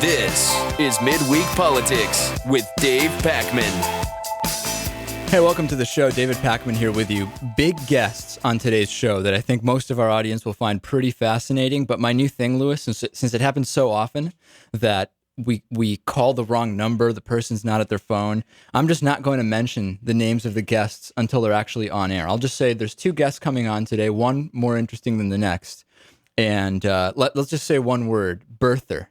This is Midweek Politics with Dave Pakman. Hey, welcome to the show. David Pakman here with you. Big guests on today's show that I think most of our audience will find pretty fascinating. But my new thing, Lewis, since it happens so often that we call the wrong number, the person's not at their phone, I'm just not going to mention the names of the guests until they're actually on air. I'll just say there's two guests coming on today, one more interesting than the next. And let's just say one word, birther,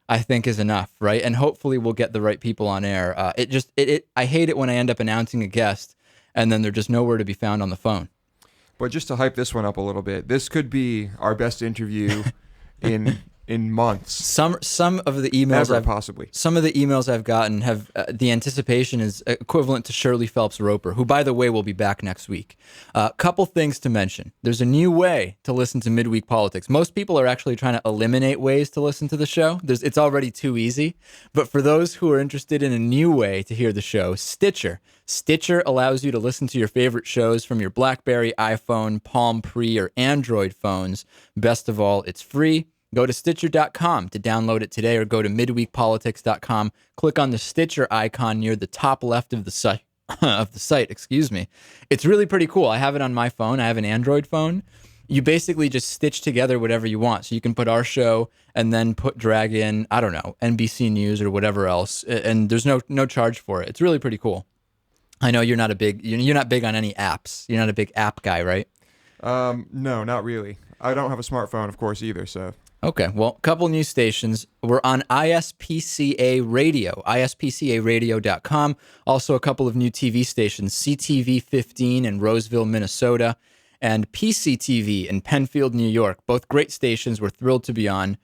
I think is enough, right? And hopefully we'll get the right people on air. I hate it when I end up announcing a guest and then they're just nowhere to be found on the phone. But just to hype this one up a little bit, this could be our best interview in months. Some of the emails some of the emails I've gotten have the anticipation is equivalent to Shirley Phelps Roper, who, by the way, will be back next week. Couple things to mention. There's a new way to listen to Midweek Politics. Most people are actually trying to eliminate ways to listen to the show. It's already too easy. But for those who are interested in a new way to hear the show, Stitcher. Stitcher allows you to listen to your favorite shows from your BlackBerry, iPhone, Palm Pre, or Android phones. Best of all, it's free. Go to Stitcher.com to download it today, or go to MidweekPolitics.com. Click on the Stitcher icon near the top left of the site. It's really pretty cool. I have it on my phone. I have an Android phone. You basically just stitch together whatever you want. So you can put our show and then drag in, I don't know, NBC News or whatever else, and there's no charge for it. It's really pretty cool. I know you're not big on any apps. You're not a big app guy, right? No, not really. I don't have a smartphone, of course, either, so. Okay, well, a couple news stations. We're on ISPCA Radio, ispcaradio.com. Also, a couple of new TV stations, CTV 15 in Roseville, Minnesota, and PCTV in Penfield, New York. Both great stations. We're thrilled to be on.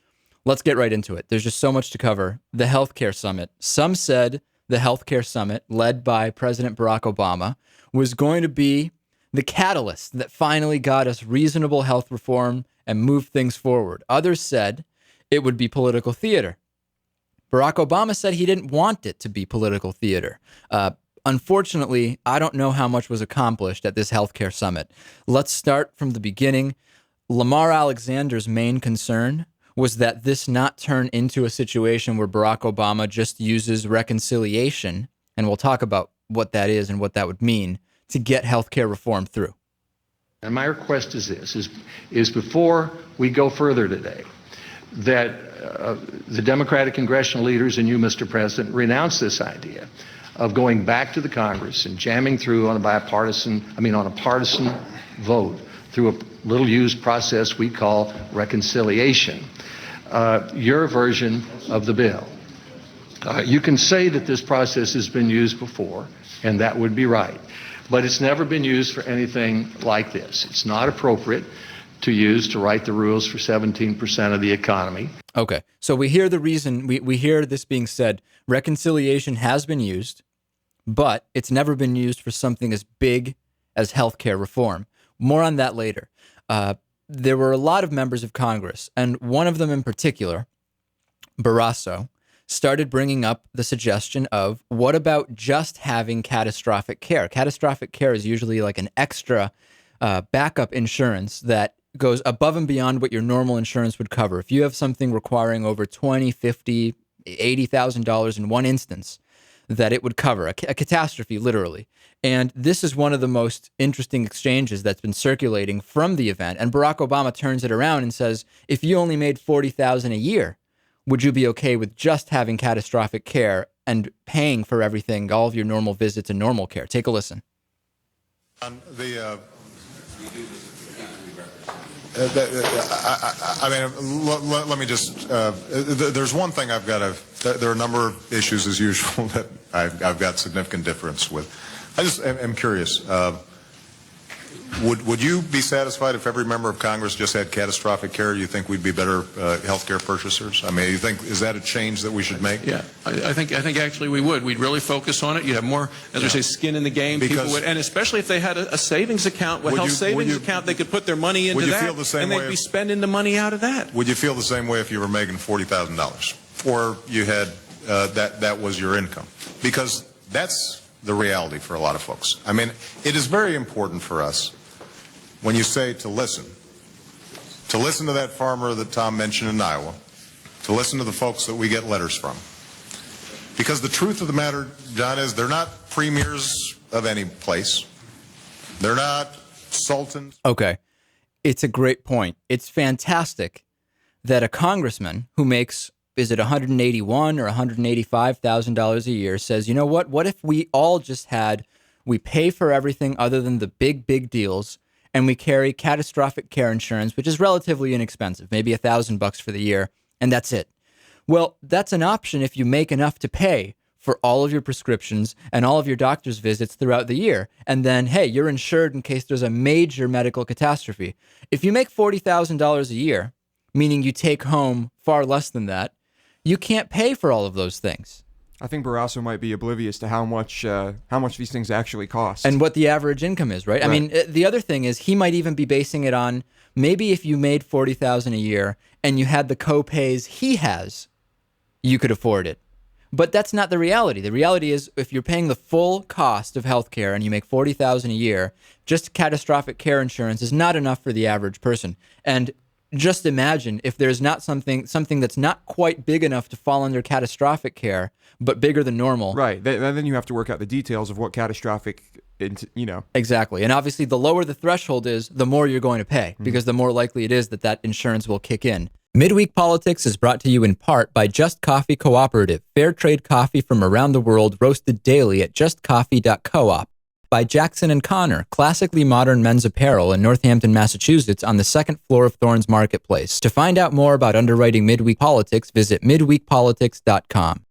Let's get right into it. There's just so much to cover. The healthcare summit. Some said the healthcare summit, led by President Barack Obama, was going to be the catalyst that finally got us reasonable health reform and move things forward. Others said it would be political theater. Barack Obama said he didn't want it to be political theater. Unfortunately, I don't know how much was accomplished at this healthcare summit. Let's start from the beginning. Lamar Alexander's main concern was that this not turn into a situation where Barack Obama just uses reconciliation, and we'll talk about what that is and what that would mean, to get healthcare reform through. And my request is this, is before we go further today, that the Democratic congressional leaders and you, Mr. President, renounce this idea of going back to the Congress and jamming through on a partisan vote through a little used process we call reconciliation. Your version of the bill. You can say that this process has been used before, and that would be right. But it's never been used for anything like this. It's not appropriate to use to write the rules for 17% of the economy. Okay, so we hear the reason, we hear this being said, reconciliation has been used, but it's never been used for something as big as healthcare reform. More on that later. There were a lot of members of Congress, and one of them in particular, Barrasso, started bringing up the suggestion of, what about just having catastrophic care? Catastrophic care is usually like an extra backup insurance that goes above and beyond what your normal insurance would cover. If you have something requiring over $20,000, $50,000, $80,000 in one instance, that it would cover, a catastrophe, literally. And this is one of the most interesting exchanges that's been circulating from the event. And Barack Obama turns it around and says, if you only made $40,000 a year, would you be okay with just having catastrophic care and paying for everything, all of your normal visits and normal care? Take a listen. I mean, let me just, there's one thing I've got to, there are a number of issues as usual that I've got significant difference with. I just am curious, would you be satisfied if every member of Congress just had catastrophic care? You think we'd be better health care purchasers? I mean, you think, is that a change that we should make? Yeah, I think actually we would. We'd really focus on it. You'd have more, as we say, skin in the game. Because people would, and especially if they had a savings account, a health savings account, they could put their money into that, feel the same and they'd be spending the money out of that. Would you feel the same way if you were making $40,000 or you had that was your income? Because that's the reality for a lot of folks. I mean, it is very important for us, when you say to listen to that farmer that Tom mentioned in Iowa, to listen to the folks that we get letters from. Because the truth of the matter, John, is they're not premiers of any place. They're not sultans. Okay. It's a great point. It's fantastic that a congressman who makes, is it $181,000 or $185,000 a year, says, you know what? What if we all just we pay for everything other than the big deals, and we carry catastrophic care insurance, which is relatively inexpensive, maybe $1,000 for the year, and that's it. Well, that's an option if you make enough to pay for all of your prescriptions and all of your doctor's visits throughout the year. And then, hey, you're insured in case there's a major medical catastrophe. If you make $40,000 a year, meaning you take home far less than that, you can't pay for all of those things. I think Barrasso might be oblivious to how much these things actually cost. And what the average income is, right? I mean, the other thing is he might even be basing it on maybe if you made $40,000 a year and you had the co-pays he has, you could afford it. But that's not the reality. The reality is if you're paying the full cost of healthcare and you make $40,000 a year, just catastrophic care insurance is not enough for the average person. And just imagine if there's not something that's not quite big enough to fall under catastrophic care, but bigger than normal. Right. Then you have to work out the details of what catastrophic, Exactly. And obviously, the lower the threshold is, the more you're going to pay, because the more likely it is that insurance will kick in. Midweek Politics is brought to you in part by Just Coffee Cooperative, fair trade coffee from around the world, roasted daily at justcoffee.coop. By Jackson & Connor, classically modern men's apparel in Northampton, Massachusetts, on the second floor of Thorne's Marketplace. To find out more about underwriting Midweek Politics, visit midweekpolitics.com.